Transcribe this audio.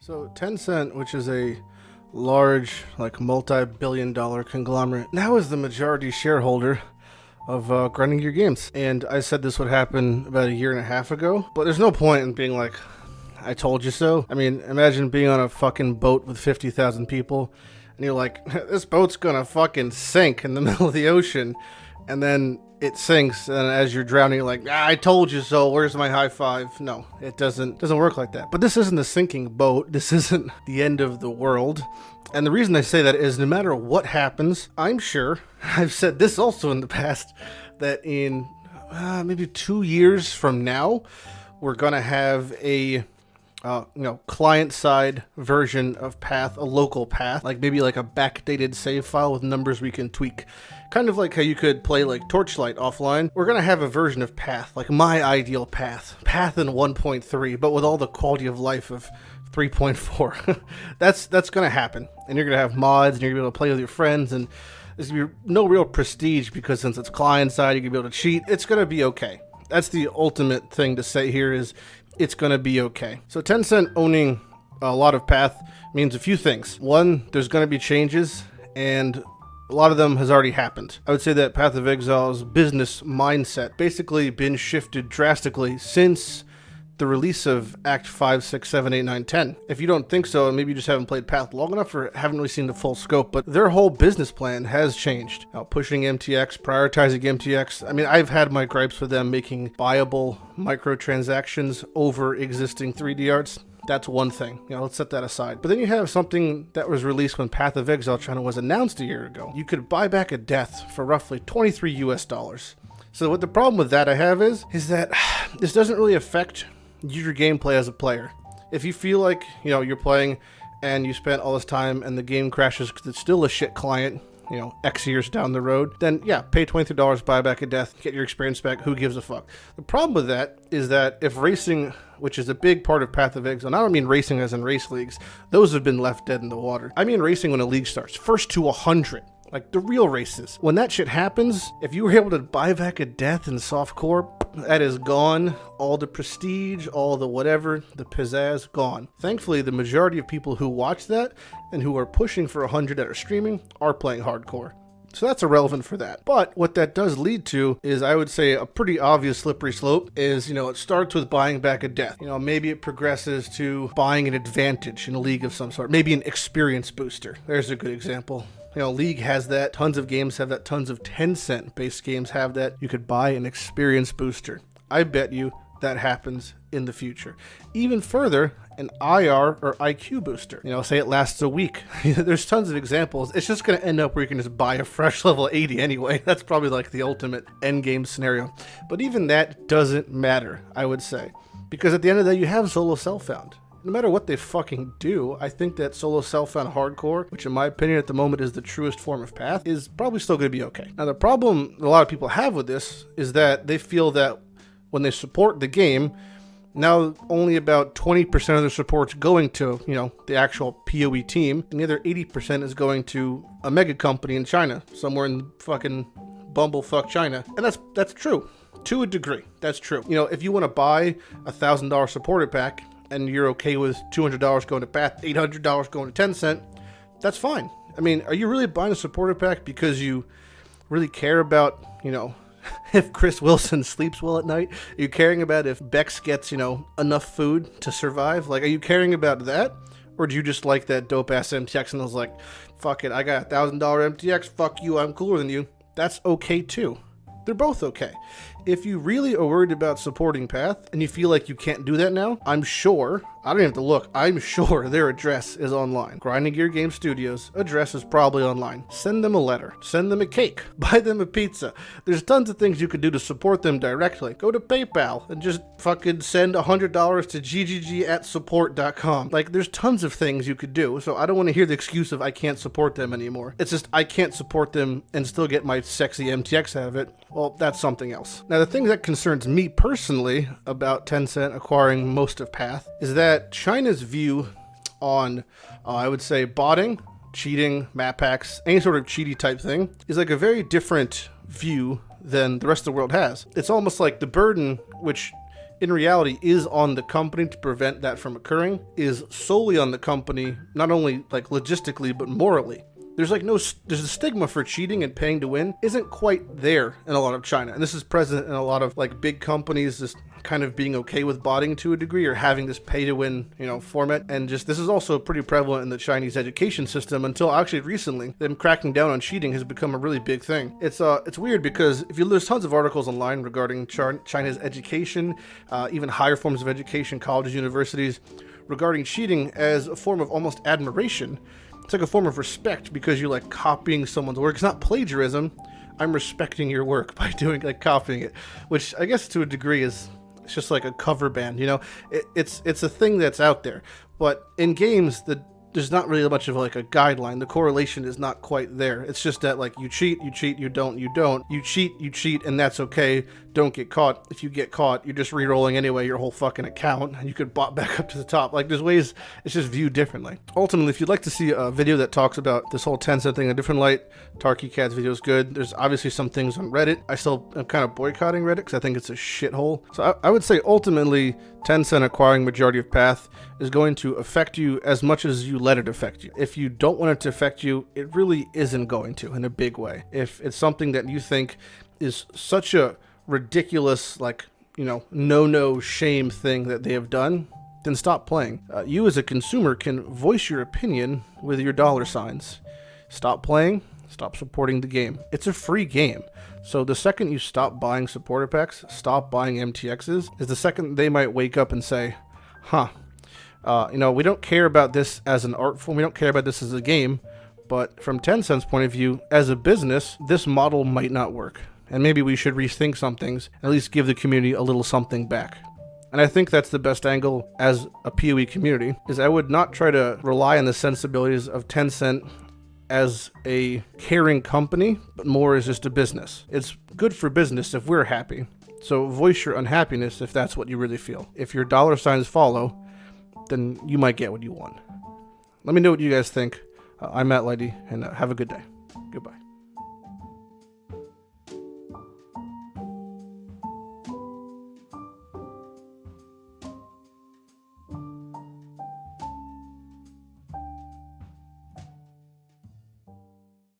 So Tencent, which is a large, like multi-billion dollar conglomerate, now is the majority shareholder of Grinding Gear Games. And I said this would happen about a year and a half ago, but there's no point in being like, I told you so. I mean, imagine being on a fucking boat with 50,000 people, and you're like, this boat's gonna fucking sink in the middle of the ocean, and then it sinks, and as you're drowning, you're like, I told you so, where's my high five? No, it doesn't work like that. But this isn't a sinking boat, this isn't the end of the world. And the reason I say that is no matter what happens, I'm sure, I've said this also in the past, that in maybe 2 years from now, we're gonna have a client-side version of Path, a local Path, like maybe like a backdated save file with numbers we can tweak. Kind of like how you could play like Torchlight offline. We're gonna have a version of Path, like my ideal Path. Path in 1.3, but with all the quality of life of 3.4. That's gonna happen. And you're gonna have mods, and you're gonna be able to play with your friends, and there's gonna be no real prestige because since it's client-side, you're gonna be able to cheat. It's gonna be okay. That's the ultimate thing to say here is it's gonna be okay. So Tencent owning a lot of Path means a few things. One, there's gonna be changes, and a lot of them has already happened. I would say that Path of Exile's business mindset basically been shifted drastically since the release of Act 5, 6, 7, 8, 9, 10. If you don't think so, maybe you just haven't played Path long enough or haven't really seen the full scope, but their whole business plan has changed. Now, pushing MTX, prioritizing MTX. I mean, I've had my gripes with them making buyable microtransactions over existing 3D arts. That's one thing. Let's set that aside. But then you have something that was released when Path of Exile China was announced a year ago. You could buy back a death for roughly $23 US. So what the problem with that I have is that this doesn't really affect your gameplay as a player. If you feel like, you're playing and you spent all this time and the game crashes because it's still a shit client, X years down the road, then yeah, pay $23, buy back a death, get your experience back, who gives a fuck? The problem with that is that if racing, which is a big part of Path of Exile, and I don't mean racing as in race leagues, those have been left dead in the water. I mean racing when a league starts, first to 100. Like the real races. When that shit happens, if you were able to buy back a death in softcore, that is gone. All the prestige, all the whatever, the pizzazz, gone. Thankfully, the majority of people who watch that and who are pushing for 100 that are streaming are playing hardcore. So that's irrelevant for that. But what that does lead to is, I would say, a pretty obvious slippery slope is, it starts with buying back a death. Maybe it progresses to buying an advantage in a league of some sort. Maybe an experience booster. There's a good example. League has that, tons of games have that, tons of Tencent-based games have that. You could buy an experience booster. I bet you that happens in the future. Even further, an IR or IQ booster. Say it lasts a week. There's tons of examples. It's just going to end up where you can just buy a fresh level 80 anyway. That's probably like the ultimate end game scenario. But even that doesn't matter, I would say. Because at the end of the day, you have solo self-found. No matter what they fucking do, I think that solo self-found hardcore, which in my opinion at the moment is the truest form of Path, is probably still going to be okay. Now the problem a lot of people have with this is that they feel that when they support the game, now only about 20% of their support's going to, the actual POE team, and the other 80% is going to a mega company in China, somewhere in fucking bumblefuck China. And that's true. To a degree, that's true. If you want to buy a $1,000 supporter pack, and you're okay with $200 going to Path, $800 going to Tencent, that's fine. I mean, are you really buying a supporter pack because you really care about, if Chris Wilson sleeps well at night? Are you caring about if Bex gets, enough food to survive? Like, are you caring about that? Or do you just like that dope-ass MTX and I was like, fuck it, I got a $1,000 MTX, fuck you, I'm cooler than you? That's okay too. They're both okay. If you really are worried about supporting Path and you feel like you can't do that now, I'm sure, I don't even have to look, I'm sure their address is online. Grinding Gear Game Studios address is probably online. Send them a letter. Send them a cake. Buy them a pizza. There's tons of things you could do to support them directly. Go to PayPal and just fucking send $100 to ggg@support.com. Like, there's tons of things you could do, so I don't want to hear the excuse of I can't support them anymore. It's just I can't support them and still get my sexy MTX out of it. Well, that's something else. Now, the thing that concerns me personally about Tencent acquiring most of Path is that China's view on, I would say, botting, cheating, map packs, any sort of cheaty type thing, is like a very different view than the rest of the world has. It's almost like the burden, which in reality is on the company to prevent that from occurring, is solely on the company, not only like logistically, but morally. There's a stigma for cheating and paying to win isn't quite there in a lot of China. And this is present in a lot of like big companies, just kind of being okay with botting to a degree or having this pay to win, format. And just this is also pretty prevalent in the Chinese education system until actually recently them cracking down on cheating has become a really big thing. It's weird because there's tons of articles online regarding China's education, even higher forms of education, colleges, universities, regarding cheating as a form of almost admiration. It's like a form of respect because you're like copying someone's work. It's not plagiarism. I'm respecting your work by copying it, which I guess to a degree it's just like a cover band, It's a thing that's out there. But in games, there's not really much of like a guideline. The correlation is not quite there. It's just that like you cheat, you don't. You cheat, and that's okay. Don't get caught. If you get caught, you're just re-rolling anyway your whole fucking account, and you could bot back up to the top. Like there's ways it's just viewed differently. Ultimately, if you'd like to see a video that talks about this whole Tencent thing in a different light, Tarky Cat's video is good. There's obviously some things on Reddit. I still am kind of boycotting Reddit because I think it's a shithole. So I would say ultimately Tencent acquiring majority of Path is going to affect you as much as you let it affect you. If you don't want it to affect you, it really isn't going to in a big way. If it's something that you think is such a ridiculous, no shame thing that they have done, then stop playing. You as a consumer can voice your opinion with your dollar signs. Stop playing, stop supporting the game. It's a free game. So the second you stop buying supporter packs, stop buying MTXs, is the second they might wake up and say, we don't care about this as an art form, we don't care about this as a game, but from Tencent's point of view, as a business, this model might not work. And maybe we should rethink some things, at least give the community a little something back. And I think that's the best angle as a POE community, is I would not try to rely on the sensibilities of Tencent as a caring company, but more as just a business. It's good for business if we're happy. So voice your unhappiness if that's what you really feel. If your dollar signs follow, then you might get what you want. Let me know what you guys think. I'm Matt Lighty, and have a good day. Goodbye.